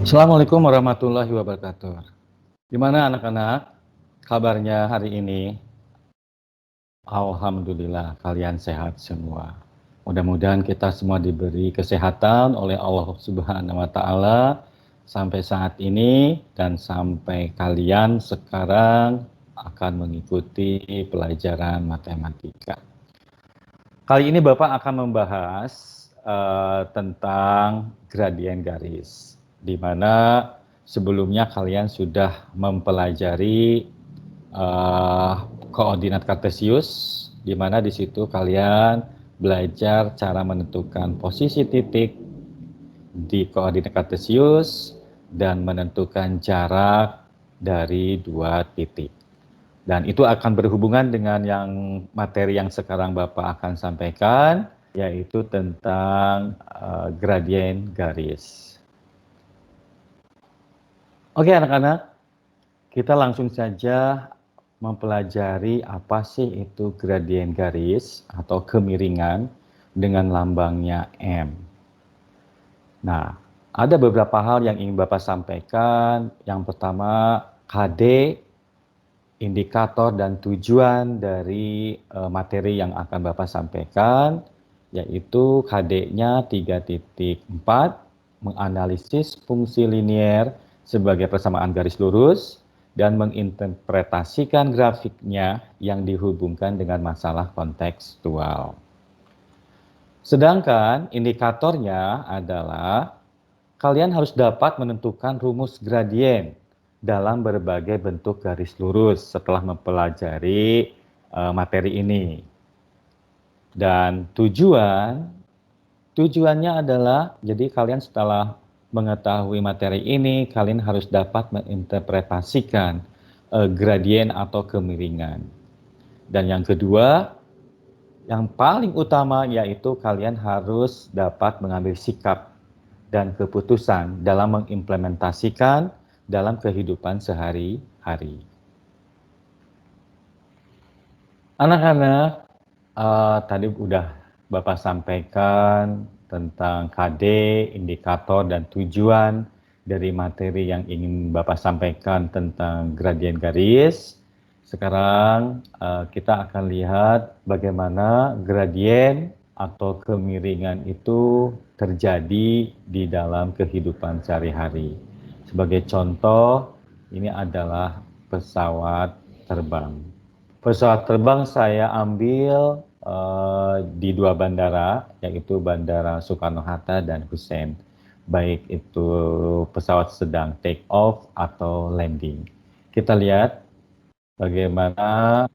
Assalamualaikum warahmatullahi wabarakatuh. Gimana anak-anak? Kabarnya hari ini? Alhamdulillah kalian sehat semua. Mudah-mudahan kita semua diberi kesehatan oleh Allah Subhanahu wa taala sampai saat ini dan sampai kalian sekarang akan mengikuti pelajaran matematika. Kali ini Bapak akan membahas tentang gradien garis, di mana sebelumnya kalian sudah mempelajari koordinat kartesius, di mana di situ kalian belajar cara menentukan posisi titik di koordinat kartesius dan menentukan jarak dari dua titik. Dan itu akan berhubungan dengan yang materi yang sekarang Bapak akan sampaikan, yaitu tentang gradien garis. Oke anak-anak, kita langsung saja mempelajari apa sih itu gradien garis atau kemiringan dengan lambangnya M. Nah, ada beberapa hal yang ingin Bapak sampaikan. Yang pertama, KD, indikator dan tujuan dari materi yang akan Bapak sampaikan, yaitu KD-nya 3.4, menganalisis fungsi linier sebagai persamaan garis lurus, dan menginterpretasikan grafiknya yang dihubungkan dengan masalah kontekstual. Sedangkan indikatornya adalah kalian harus dapat menentukan rumus gradien dalam berbagai bentuk garis lurus setelah mempelajari materi ini. Dan tujuannya adalah, jadi kalian setelah mengetahui materi ini, kalian harus dapat menginterpretasikan gradien atau kemiringan. Dan yang kedua, yang paling utama yaitu kalian harus dapat mengambil sikap dan keputusan dalam mengimplementasikan dalam kehidupan sehari-hari. Anak-anak, tadi udah Bapak sampaikan tentang KD, indikator, dan tujuan dari materi yang ingin Bapak sampaikan tentang gradien garis. Sekarang kita akan lihat bagaimana gradien atau kemiringan itu terjadi di dalam kehidupan sehari-hari. Sebagai contoh, ini adalah pesawat terbang. Pesawat terbang saya ambil di dua bandara, yaitu Bandara Soekarno-Hatta dan Hussein. Baik itu pesawat sedang take off atau landing. Kita lihat bagaimana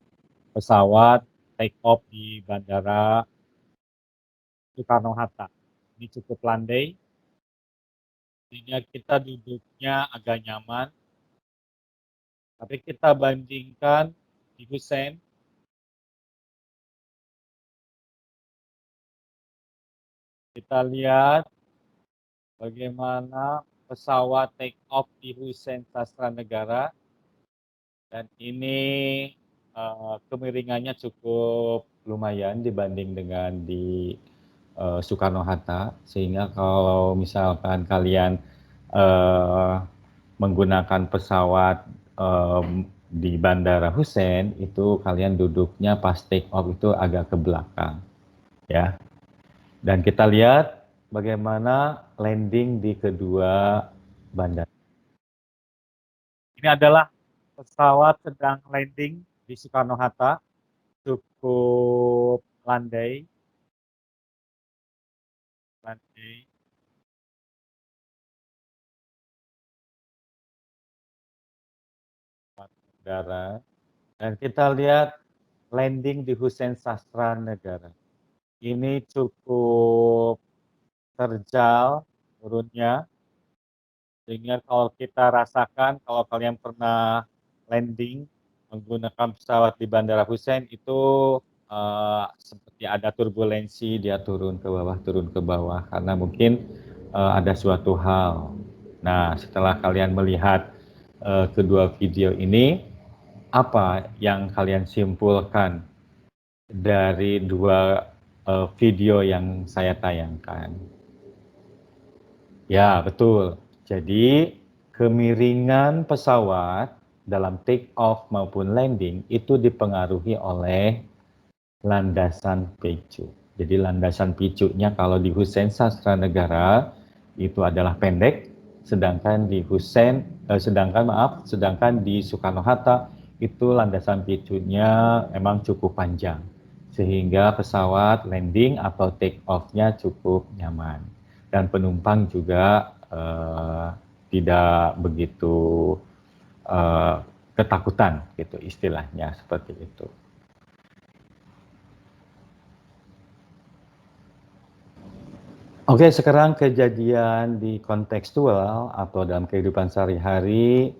pesawat take off di Bandara Soekarno-Hatta. Ini cukup landai, sehingga kita duduknya agak nyaman. Tapi kita bandingkan di Hussein, kita lihat bagaimana pesawat take off di Hussein Sastra Negara, dan ini kemiringannya cukup lumayan dibanding dengan di Soekarno-Hatta, sehingga kalau misalkan kalian menggunakan pesawat di Bandara Hussein, itu kalian duduknya pas take off itu agak ke belakang, ya. Dan kita lihat bagaimana landing di kedua bandara. Ini adalah pesawat sedang landing di Soekarno-Hatta, cukup landai. Udara. Dan kita lihat landing di Hussein Sastra Negara. Ini cukup terjal turunnya, sehingga kalau kita rasakan, kalau kalian pernah landing menggunakan pesawat di Bandara Hussein, itu seperti ada turbulensi, dia turun ke bawah, karena mungkin ada suatu hal. Nah, setelah kalian melihat kedua video ini, apa yang kalian simpulkan dari dua video yang saya tayangkan? Ya, betul. Jadi kemiringan pesawat dalam take off maupun landing itu dipengaruhi oleh landasan picu. Jadi landasan picunya kalau di Hussein Sastra Negara itu adalah pendek, sedangkan di sedangkan di Soekarno Hatta itu landasan picunya memang cukup panjang, sehingga pesawat landing atau take off-nya cukup nyaman dan penumpang juga tidak begitu ketakutan gitu istilahnya seperti itu. Oke, sekarang kejadian di kontekstual atau dalam kehidupan sehari-hari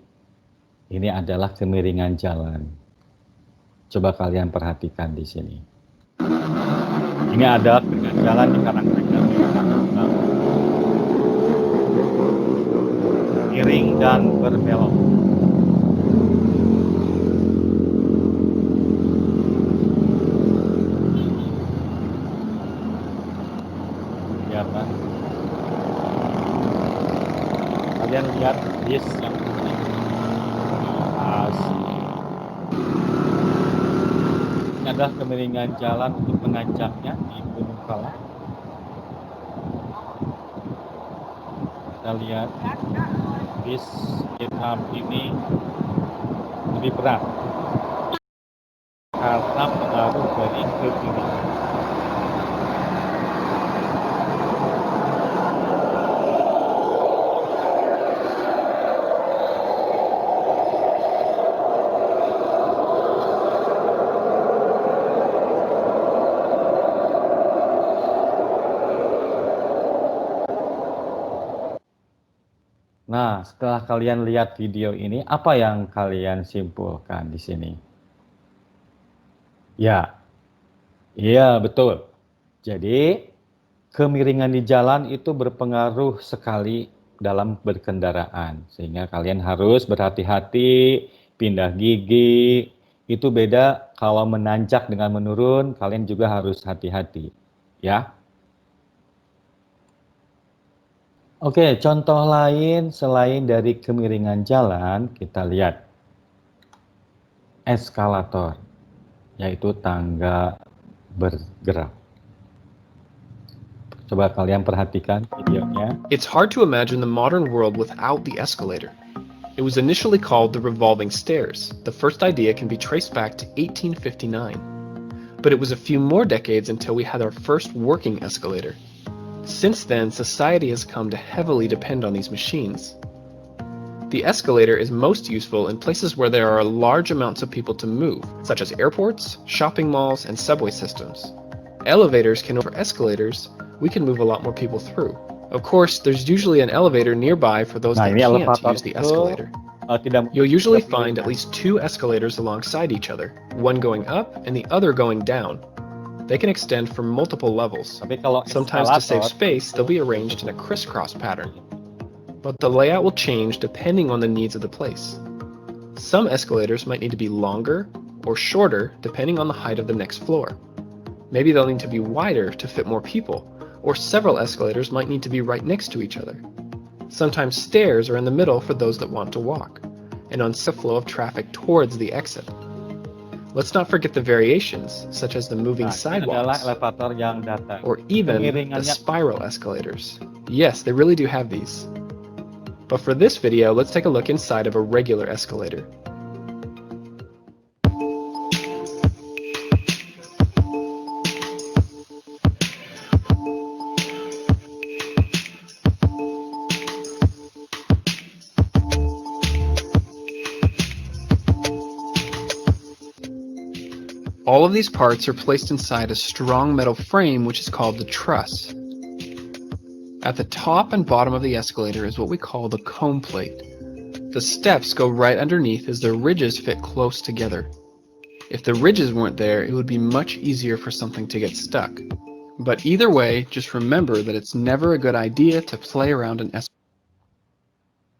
ini adalah kemiringan jalan. Coba kalian perhatikan di sini. Ini ada kemiringan jalan di Karanganyar, miring dan berbelok. Lihat kan? Kalian lihat bis yang ini adalah kemiringan jalan untuk menanjaknya di Gunung Kala. Kita lihat bis hitam ini lebih berat karena pengaruh dari kemiringan. Nah, setelah kalian lihat video ini, apa yang kalian simpulkan di sini? Ya, iya betul. Jadi, kemiringan di jalan itu berpengaruh sekali dalam berkendaraan. Sehingga kalian harus berhati-hati, pindah gigi. Itu beda kalau menanjak dengan menurun, kalian juga harus hati-hati. Ya. Oke, contoh lain selain dari kemiringan jalan, kita lihat eskalator, yaitu tangga bergerak. Coba kalian perhatikan videonya. It's hard to imagine the modern world without the escalator. It was initially called the revolving stairs. The first idea can be traced back to 1859. But it was a few more decades until we had our first working escalator. Since then, society has come to heavily depend on these machines. The escalator is most useful in places where there are large amounts of people to move, such as airports, shopping malls, and subway systems. Elevators can over escalators, we can move a lot more people through. Of course, there's usually an elevator nearby for those that can't use the escalator. You'll usually find at least two escalators alongside each other, one going up and the other going down. They can extend for multiple levels. Sometimes to save space, they'll be arranged in a crisscross pattern. But the layout will change depending on the needs of the place. Some escalators might need to be longer or shorter depending on the height of the next floor. Maybe they'll need to be wider to fit more people, or several escalators might need to be right next to each other. Sometimes stairs are in the middle for those that want to walk, and on the flow of traffic towards the exit. Let's not forget the variations, such as the moving sidewalks, or even the spiral escalators. Yes, they really do have these. But for this video, let's take a look inside of a regular escalator. All of these parts are placed inside a strong metal frame which is called the truss. At the top and bottom of the escalator is what we call the comb plate. The steps go right underneath as the ridges fit close together. If the ridges weren't there, it would be much easier for something to get stuck. But either way, just remember that it's never a good idea to play around an escalator.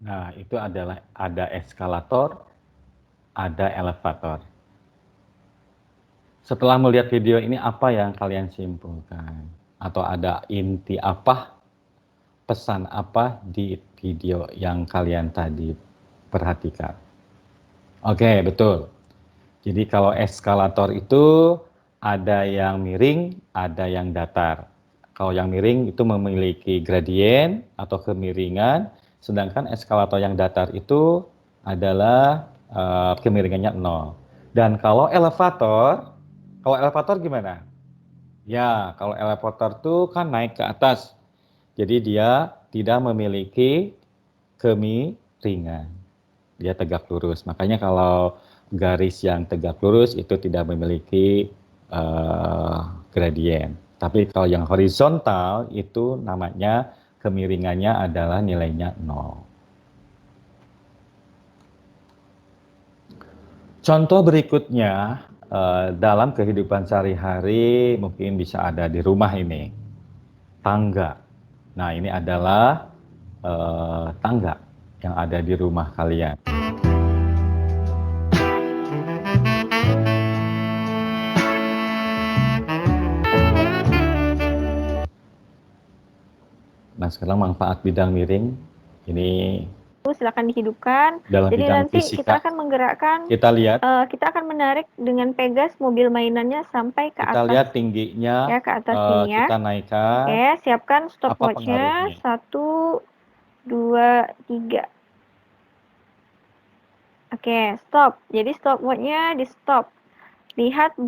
Nah, itu adalah ada eskalator, ada elevator. Setelah melihat video ini, apa yang kalian simpulkan? Atau ada inti apa pesan apa di video yang kalian tadi perhatikan? Oke, betul. Jadi kalau eskalator itu ada yang miring, ada yang datar. Kalau yang miring itu memiliki gradien atau kemiringan, sedangkan eskalator yang datar itu adalah kemiringannya 0. Dan kalau elevator gimana? Ya, kalau elevator tuh kan naik ke atas. Jadi dia tidak memiliki kemiringan. Dia tegak lurus. Makanya kalau garis yang tegak lurus itu tidak memiliki gradien. Tapi kalau yang horizontal itu namanya kemiringannya adalah nilainya 0. Contoh berikutnya dalam kehidupan sehari-hari mungkin bisa ada di rumah ini, tangga. Nah ini adalah tangga yang ada di rumah kalian. Nah sekarang manfaat bidang miring ini silakan dihidupkan. dalam Jadi bidang nanti fisika kita akan menggerakkan, kita lihat kita akan menarik dengan Pegas mobil mainannya sampai ke kita atas. lihat tingginya Ya, ke atas sini ya. kita naikkan. Oke, siapkan Apa stopwatchnya. pengaruhnya? 1, 2, 3. Oke, stop. Jadi stopwatchnya di stop. Lihat.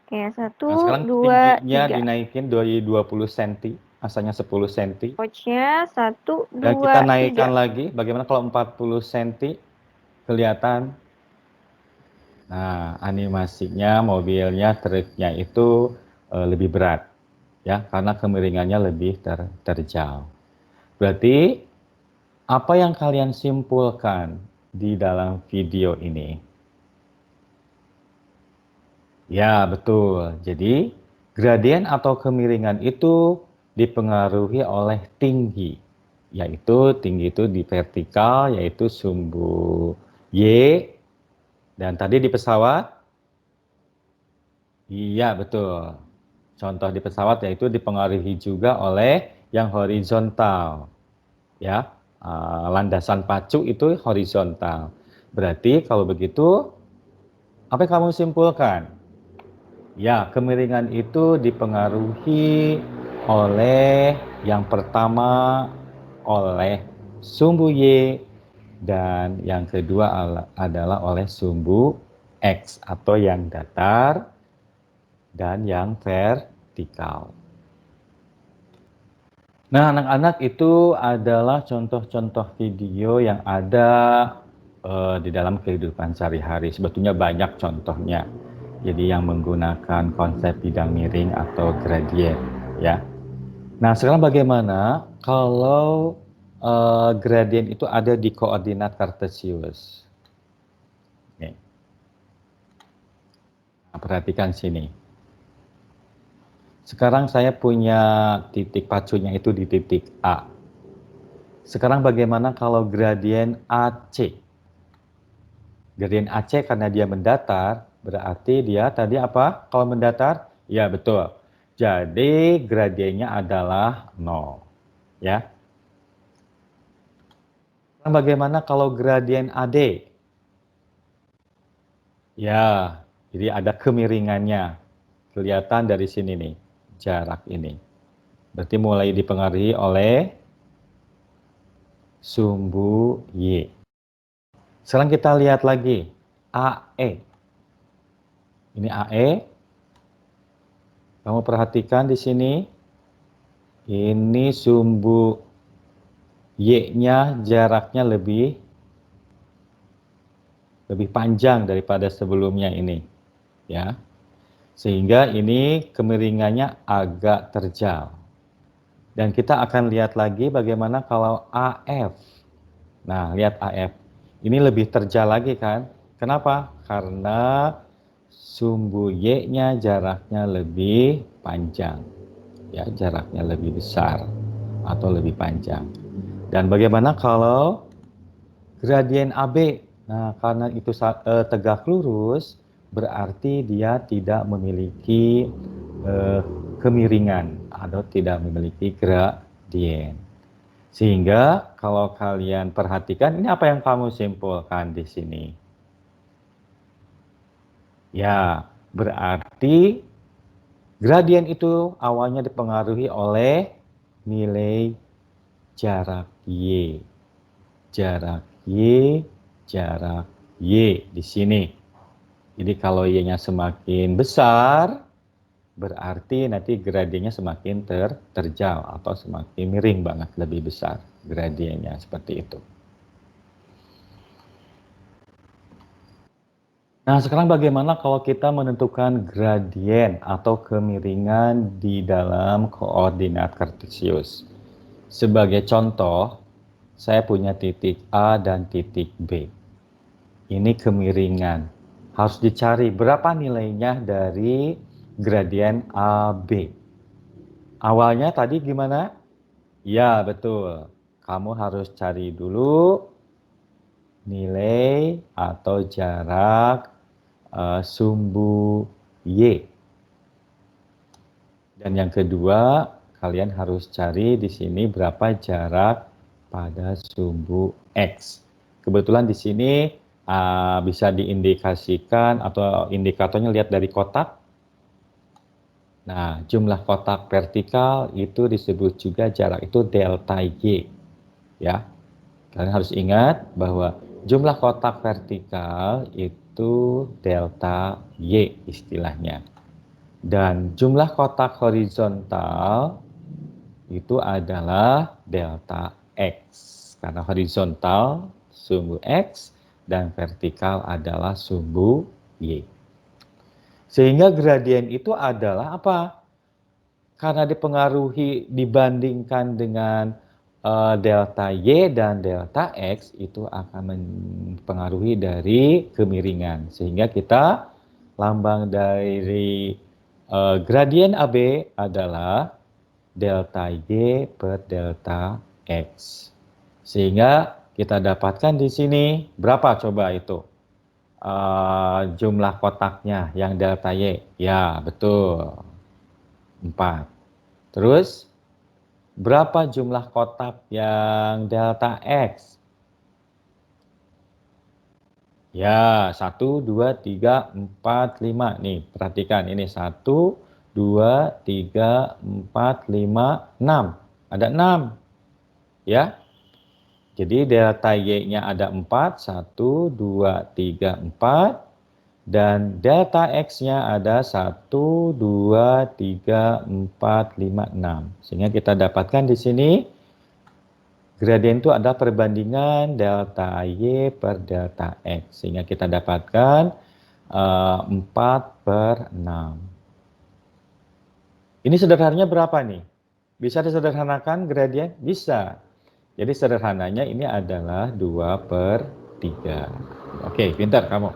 Oke, 1, Nah, sekarang 2, tingginya 3. dinaikin dari 20 cm, asalnya 10 cm. Watchnya 1, 2, Dan kita naikkan 3. lagi, bagaimana kalau 40 cm kelihatan? Nah, animasinya, mobilnya, truknya itu lebih berat, ya, karena kemiringannya lebih terjal. Berarti apa yang kalian simpulkan di dalam video ini? Ya, betul. Jadi, gradien atau kemiringan itu dipengaruhi oleh tinggi, yaitu tinggi itu di vertikal, yaitu sumbu Y, dan tadi di pesawat, iya betul. Contoh di pesawat yaitu dipengaruhi juga oleh yang horizontal, ya. Landasan pacu itu horizontal. Berarti kalau begitu, apa yang kamu simpulkan? Ya, kemiringan itu dipengaruhi oleh yang pertama oleh sumbu Y dan yang kedua adalah oleh sumbu X atau yang datar dan yang vertikal. Nah, anak-anak itu adalah contoh-contoh video yang ada di dalam kehidupan sehari-hari. Sebetulnya banyak contohnya. Jadi yang menggunakan konsep bidang miring atau gradien, ya. Nah, sekarang bagaimana kalau gradien itu ada di koordinat kartesius? Nih. Nah, perhatikan sini. Sekarang saya punya titik pacunya itu di titik A. Sekarang bagaimana kalau gradien AC? Gradien AC karena dia mendatar, berarti dia tadi apa? Kalau mendatar? Ya, betul. Jadi gradiennya adalah 0. Ya. Bagaimana kalau gradien AD? Ya, jadi ada kemiringannya. Kelihatan dari sini nih, jarak ini. Berarti mulai dipengaruhi oleh sumbu Y. Sekarang kita lihat lagi AE. Ini AE. Kamu perhatikan di sini. Ini sumbu Y-nya jaraknya lebih panjang daripada sebelumnya ini, ya. Sehingga ini kemiringannya agak terjal. Dan kita akan lihat lagi bagaimana kalau AF. Nah, lihat AF. Ini lebih terjal lagi kan? Kenapa? Karena sumbu Y-nya jaraknya lebih panjang. Ya, jaraknya lebih besar atau lebih panjang. Dan bagaimana kalau gradien AB? Nah, karena itu tegak lurus, berarti dia tidak memiliki kemiringan atau tidak memiliki gradien. Sehingga kalau kalian perhatikan, ini apa yang kamu simpulkan di sini? Ya, berarti gradien itu awalnya dipengaruhi oleh nilai jarak Y. Jarak Y, jarak Y di sini. Jadi kalau Y-nya semakin besar, berarti nanti gradiennya semakin terjal atau semakin miring banget, lebih besar gradiennya, seperti itu. Nah, sekarang bagaimana kalau kita menentukan gradien atau kemiringan di dalam koordinat kartesius? Sebagai contoh, saya punya titik A dan titik B. Ini kemiringan. Harus dicari berapa nilainya dari gradien AB. Awalnya tadi gimana? Ya, betul. Kamu harus cari dulu nilai atau jarak sumbu Y. Dan yang kedua, kalian harus cari di sini berapa jarak pada sumbu X. Kebetulan di sini bisa diindikasikan atau indikatornya lihat dari kotak. Nah, jumlah kotak vertikal itu disebut juga jarak itu delta Y. Ya, kalian harus ingat bahwa jumlah kotak vertikal itu delta Y istilahnya. Dan jumlah kotak horizontal itu adalah delta X. Karena horizontal sumbu X dan vertikal adalah sumbu Y. Sehingga gradien itu adalah apa? Karena dipengaruhi dibandingkan dengan delta Y dan delta X itu akan mempengaruhi dari kemiringan. Sehingga kita lambang dari gradien AB adalah delta Y per delta X. Sehingga kita dapatkan di sini berapa coba itu jumlah kotaknya yang delta Y. Ya, betul. 4. Terus berapa jumlah kotak yang delta X? Ya, 1, 2, 3, 4, 5. Nih, perhatikan ini 1, 2, 3, 4, 5, 6. Ada 6. Ya. Jadi delta Y-nya ada 4, 1, 2, 3, 4. Dan delta X-nya ada 1, 2, 3, 4, 5, 6. Sehingga kita dapatkan di sini gradien itu ada perbandingan delta Y per delta X. Sehingga kita dapatkan 4 per 6. Ini sederhananya berapa nih? Bisa disederhanakan gradien? Bisa. Jadi sederhananya ini adalah 2 per 3. Oke, pintar kamu.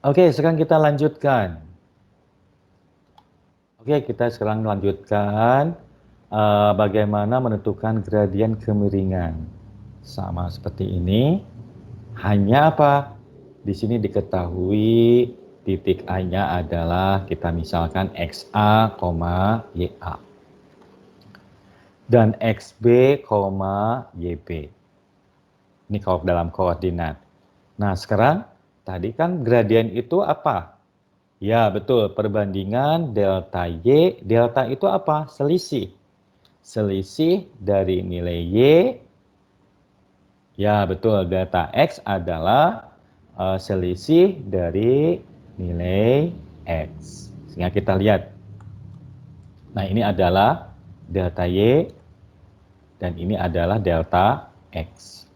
Oke, sekarang kita lanjutkan. Oke, kita sekarang lanjutkan bagaimana menentukan gradien kemiringan. Sama seperti ini. Hanya apa? Di sini diketahui titik A-nya adalah kita misalkan XA, YA. Dan XB, YB. Ini kalau dalam koordinat. Nah, sekarang tadi kan gradien itu apa? Ya, betul. Perbandingan delta Y. Delta itu apa? Selisih. Selisih dari nilai Y. Ya, betul. Delta X adalah selisih dari nilai X. Sehingga kita lihat. Nah, ini adalah delta Y. Dan ini adalah delta X.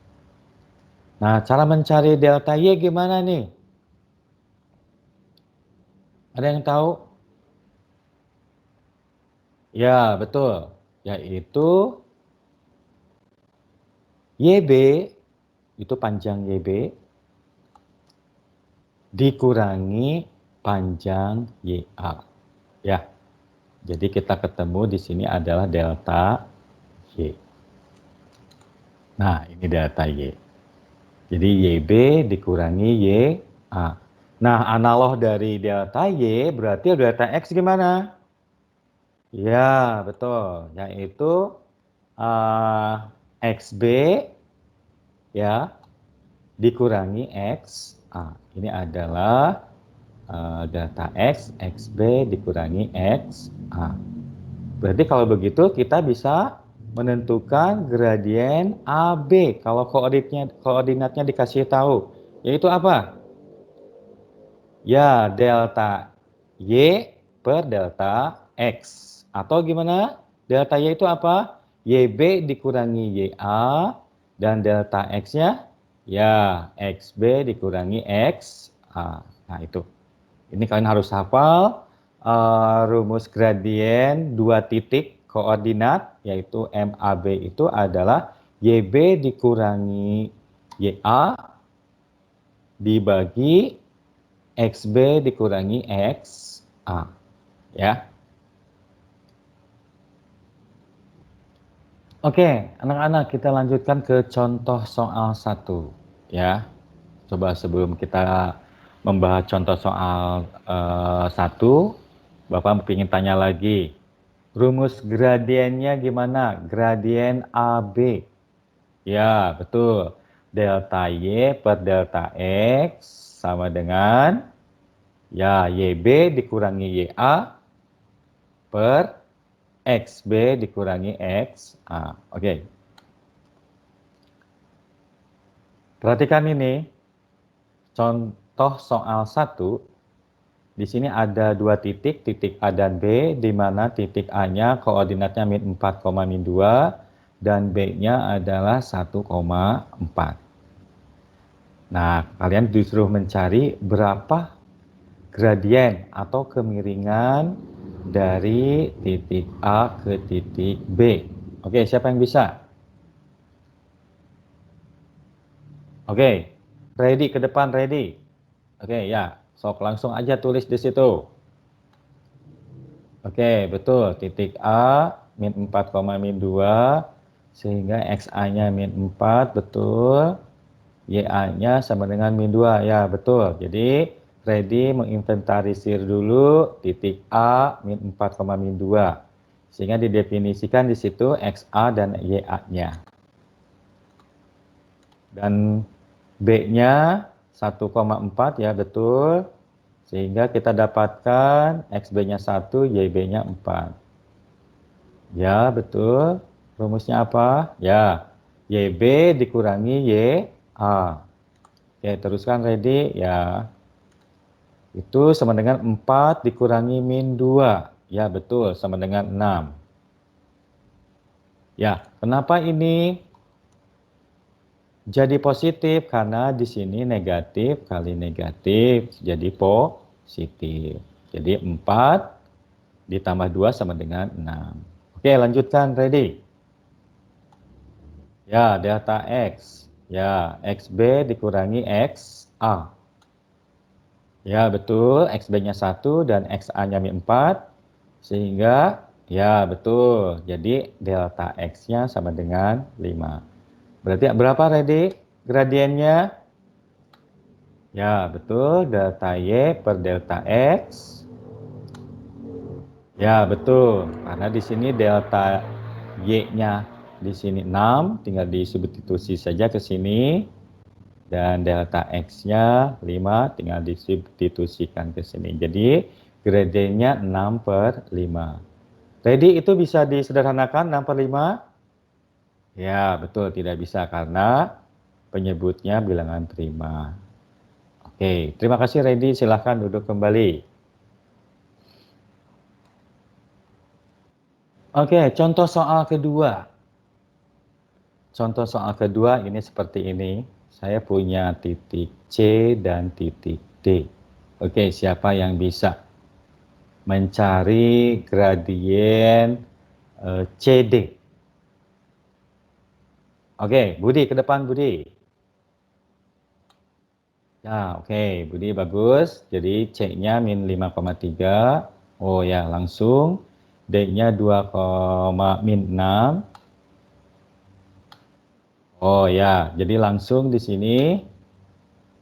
Nah, cara mencari delta Y gimana nih? Ada yang tahu? Ya, betul. Yaitu YB, itu panjang YB, dikurangi panjang YA. Ya, jadi kita ketemu di sini adalah delta Y. Nah, ini delta Y. Jadi YB dikurangi YA. Nah, analog dari delta Y berarti delta X gimana? Ya, betul. Yaitu XB ya dikurangi X. Ini adalah delta X, XB dikurangi X. Berarti kalau begitu kita bisa menentukan gradien AB kalau koordinatnya dikasih tahu. Yaitu apa? Ya, delta Y per delta X. Atau gimana? Delta Y itu apa? YB dikurangi YA dan delta X-nya ya XB dikurangi XA. Nah, itu. Ini kalian harus hafal rumus gradien dua titik koordinat yaitu MAB itu adalah YB dikurangi YA dibagi XB dikurangi XA ya. Oke, anak-anak kita lanjutkan ke contoh soal 1 ya. Coba sebelum kita membahas contoh soal 1, Bapak ingin tanya lagi. Rumus gradiennya gimana? Gradien AB. Ya, betul. Delta Y per delta X sama dengan ya YB dikurangi YA per XB dikurangi XA. Oke. Perhatikan ini. Contoh soal 1. Di sini ada dua titik, titik A dan B, di mana titik A-nya koordinatnya min 4, min 2, dan B-nya adalah 1,4. Nah, kalian disuruh mencari berapa gradien atau kemiringan dari titik A ke titik B. Oke, siapa yang bisa? Oke, ready ke depan, ready. Oke, ya. Sok langsung aja tulis di situ. Oke, betul. Titik A min 4, min 2 sehingga XA-nya min 4, betul. YA-nya sama dengan min 2, ya betul. Jadi ready menginventarisir dulu titik A min 4, min 2. Sehingga didefinisikan di situ XA dan YA-nya. Dan B-nya 1,4 ya betul. Sehingga kita dapatkan XB-nya 1, YB-nya 4. Ya, betul. Rumusnya apa? Ya, YB dikurangi YA. Oke, teruskan ready ya. Itu sama dengan 4 dikurangi min 2. Ya, betul, sama dengan 6. Ya, kenapa ini jadi positif? Karena di sini negatif kali negatif jadi positif. Jadi 4 ditambah 2 sama dengan 6. Oke, lanjutkan, ready. Ya, delta X. Ya, XB dikurangi XA. Ya, betul. XB-nya 1 dan XA-nya min 4. Sehingga, ya betul. Jadi, delta X-nya sama dengan 5. Berarti berapa, ready? Gradiennya? Ya, betul. Delta Y per delta X. Ya, betul. Karena di sini delta Y-nya di sini 6, tinggal disubstitusi saja ke sini. Dan delta X-nya 5, tinggal disubstitusikan ke sini. Jadi, gradiennya 6 per 5. Ready itu bisa disederhanakan 6 per 5? Ya, betul. Tidak bisa karena penyebutnya bilangan prima. Oke, terima kasih Ready. Silahkan duduk kembali. Oke, contoh soal kedua. Contoh soal kedua ini seperti ini. Saya punya titik C dan titik D. Oke, siapa yang bisa mencari gradien CD? Oke, Budi ke depan, Budi. Ya, oke, Budi bagus. Jadi C-nya min 5,3. Oh ya, langsung. D-nya 2, min 6. Oh ya, jadi langsung di sini.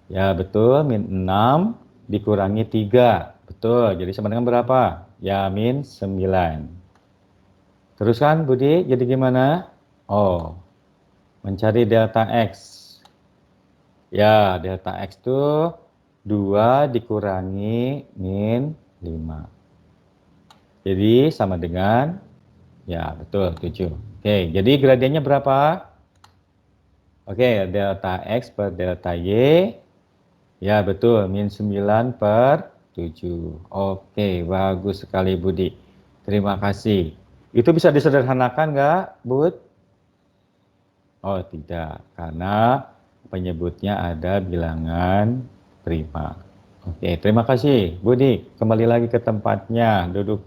Ya, betul, min 6 dikurangi 3. Betul, jadi sama dengan berapa? Ya, min 9. Teruskan Budi, jadi gimana? Oh, mencari delta X. Ya, delta X itu 2 dikurangi min 5. Jadi sama dengan, ya betul, 7. Oke, jadi gradiennya berapa? Oke, delta X per delta Y. Ya betul, min 9 per 7. Oke, bagus sekali Budi. Terima kasih. Itu bisa disederhanakan nggak, Bud? Oh tidak, karena penyebutnya ada bilangan prima. Oke, terima kasih Budi. Kembali lagi ke tempatnya, duduk.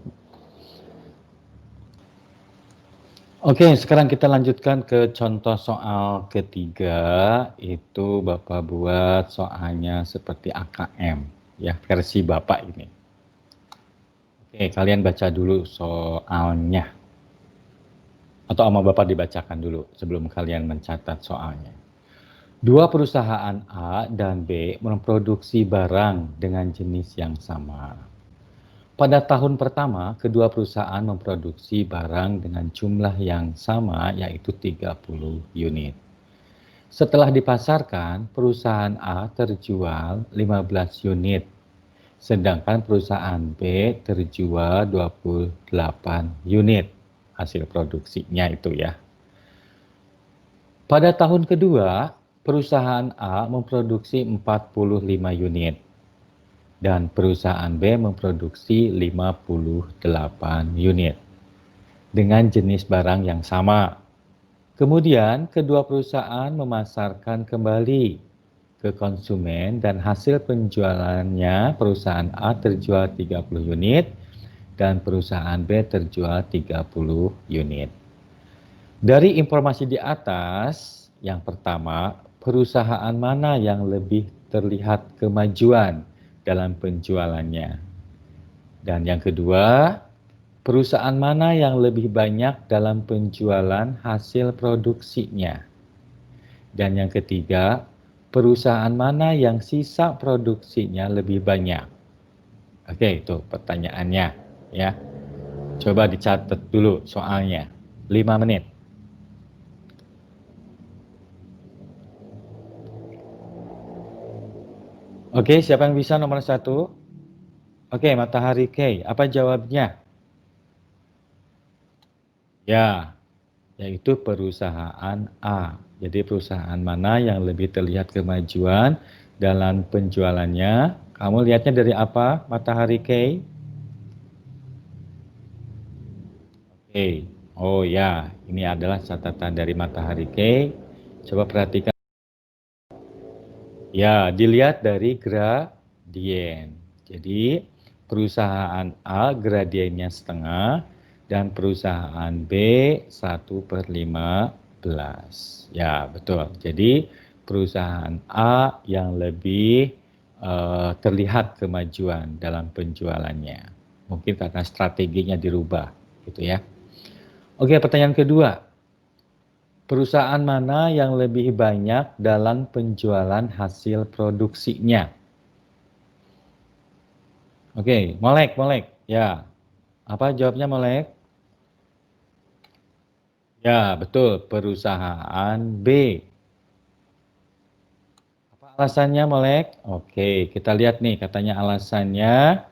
Oke, sekarang kita lanjutkan ke contoh soal ketiga. Itu Bapak buat soalnya seperti AKM, ya versi Bapak ini. Oke, kalian baca dulu soalnya. Atau sama Bapak dibacakan dulu sebelum kalian mencatat soalnya. Dua perusahaan A dan B memproduksi barang dengan jenis yang sama. Pada tahun pertama, kedua perusahaan memproduksi barang dengan jumlah yang sama, yaitu 30 unit. Setelah dipasarkan, perusahaan A terjual 15 unit, sedangkan perusahaan B terjual 28 unit hasil produksinya itu ya. Pada tahun kedua, perusahaan A memproduksi 45 unit dan perusahaan B memproduksi 58 unit dengan jenis barang yang sama. Kemudian kedua perusahaan memasarkan kembali ke konsumen dan hasil penjualannya perusahaan A terjual 30 unit dan perusahaan B terjual 30 unit. Dari informasi di atas, yang pertama, perusahaan mana yang lebih terlihat kemajuan dalam penjualannya? Dan yang kedua, perusahaan mana yang lebih banyak dalam penjualan hasil produksinya? Dan yang ketiga, perusahaan mana yang sisa produksinya lebih banyak? Oke, itu pertanyaannya ya. Coba dicatat dulu soalnya. 5 menit. Oke, siapa yang bisa nomor 1? Oke, Matahari K. Apa jawabnya? Ya, yaitu perusahaan A. Jadi perusahaan mana yang lebih terlihat kemajuan dalam penjualannya? Kamu lihatnya dari apa, Matahari K? Oke. Oh ya, ini adalah catatan dari Matahari K. Coba perhatikan. Ya, dilihat dari gradien. Jadi perusahaan A gradiennya setengah dan perusahaan B 1/15. Ya, betul. Jadi perusahaan A yang lebih terlihat kemajuan dalam penjualannya. Mungkin karena strateginya dirubah, gitu ya. Oke, pertanyaan kedua. Perusahaan mana yang lebih banyak dalam penjualan hasil produksinya? Oke, Molek. Ya, apa jawabnya Molek? Ya, betul. Perusahaan B. Apa alasannya Molek? Oke, kita lihat nih katanya alasannya.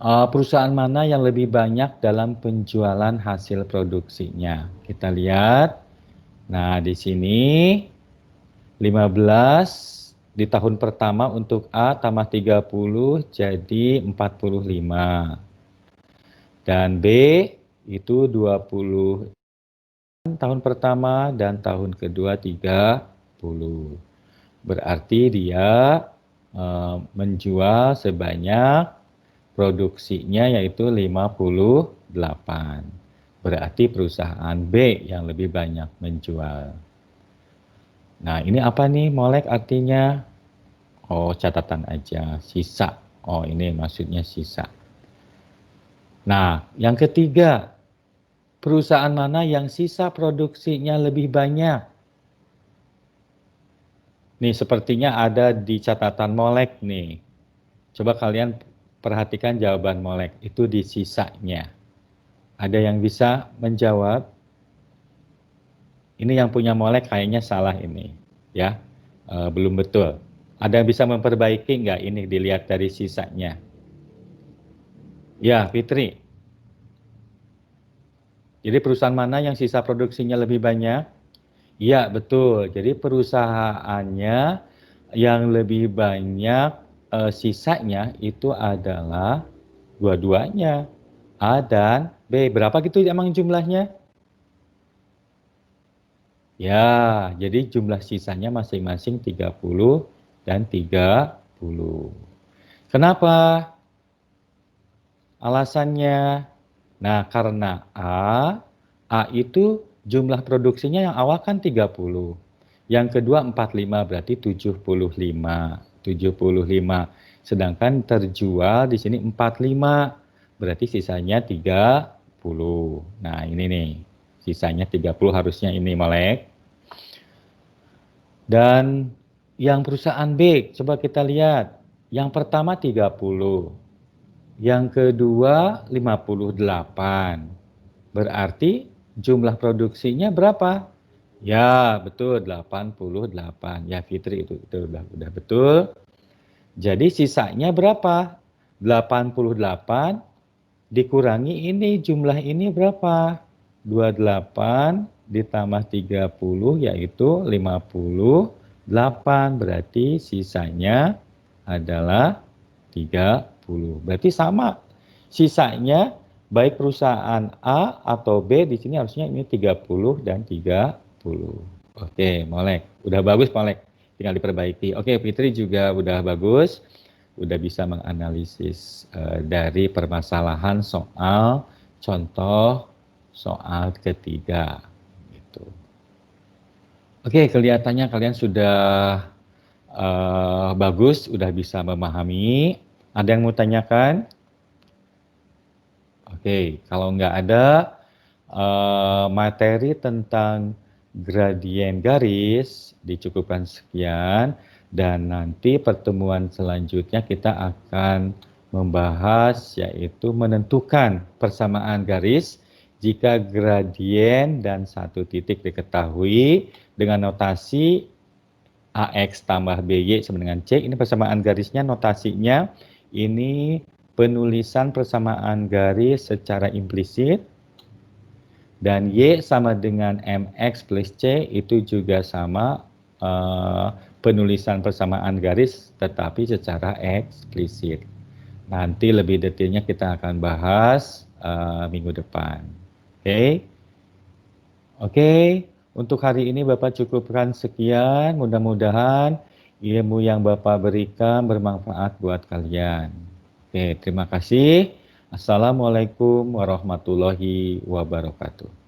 Perusahaan mana yang lebih banyak dalam penjualan hasil produksinya? Kita lihat. Nah, di sini 15 di tahun pertama untuk A tambah 30 jadi 45. Dan B itu 20 tahun pertama dan tahun kedua 30. Berarti dia menjual sebanyak produksinya yaitu 58. Berarti perusahaan B yang lebih banyak menjual. Nah, ini apa nih Molek artinya? Oh, catatan aja, sisa. Oh, ini maksudnya sisa. Nah, yang ketiga, perusahaan mana yang sisa produksinya lebih banyak? Nih, sepertinya ada di catatan Molek nih. Coba kalian perhatikan jawaban Molek, itu di sisanya. Ada yang bisa menjawab? Ini yang punya molek kayaknya salah ini, ya. Belum betul. Ada yang bisa memperbaiki nggak ini dilihat dari sisanya? Ya, Fitri. Jadi perusahaan mana yang sisa produksinya lebih banyak? Iya, betul. Jadi perusahaannya yang lebih banyak sisanya itu adalah dua-duanya. A dan B. Berapa gitu emang jumlahnya? Ya, jadi jumlah sisanya masing-masing 30 dan 30. Kenapa? Alasannya? Nah, karena A itu jumlah produksinya yang awal kan 30. Yang kedua 45 berarti 75. 75. Sedangkan terjual di sini 45. Berarti sisanya 30. Nah, ini nih. Sisanya 30 harusnya ini melek. Dan yang perusahaan B, coba kita lihat. Yang pertama 30. Yang kedua 58. Berarti jumlah produksinya berapa? Ya, betul 88. Ya, Fitri itu udah betul. Jadi sisanya berapa? 88 dikurangi ini jumlah ini berapa? 28 ditambah 30 yaitu 58. Berarti sisanya adalah 30. Berarti sama. Sisanya baik perusahaan A atau B di sini harusnya ini 30 dan 30. Oke, Molek. Udah bagus, Molek. Tinggal diperbaiki. Oke, Fitri juga udah bagus. Udah bisa menganalisis dari permasalahan soal contoh soal ketiga. Gitu. Oke, kelihatannya kalian sudah bagus, udah bisa memahami. Ada yang mau tanyakan? Oke, kalau nggak ada materi tentang gradien garis dicukupkan sekian dan nanti pertemuan selanjutnya kita akan membahas yaitu menentukan persamaan garis jika gradien dan satu titik diketahui dengan notasi AX tambah BY sama dengan C. Ini persamaan garisnya, notasinya ini penulisan persamaan garis secara implisit. Dan Y sama dengan MX plus C itu juga sama penulisan persamaan garis tetapi secara eksplisit. Nanti lebih detailnya kita akan bahas minggu depan. Oke. Untuk hari ini Bapak cukupkan sekian. Mudah-mudahan ilmu yang Bapak berikan bermanfaat buat kalian. Oke, terima kasih. Assalamualaikum warahmatullahi wabarakatuh.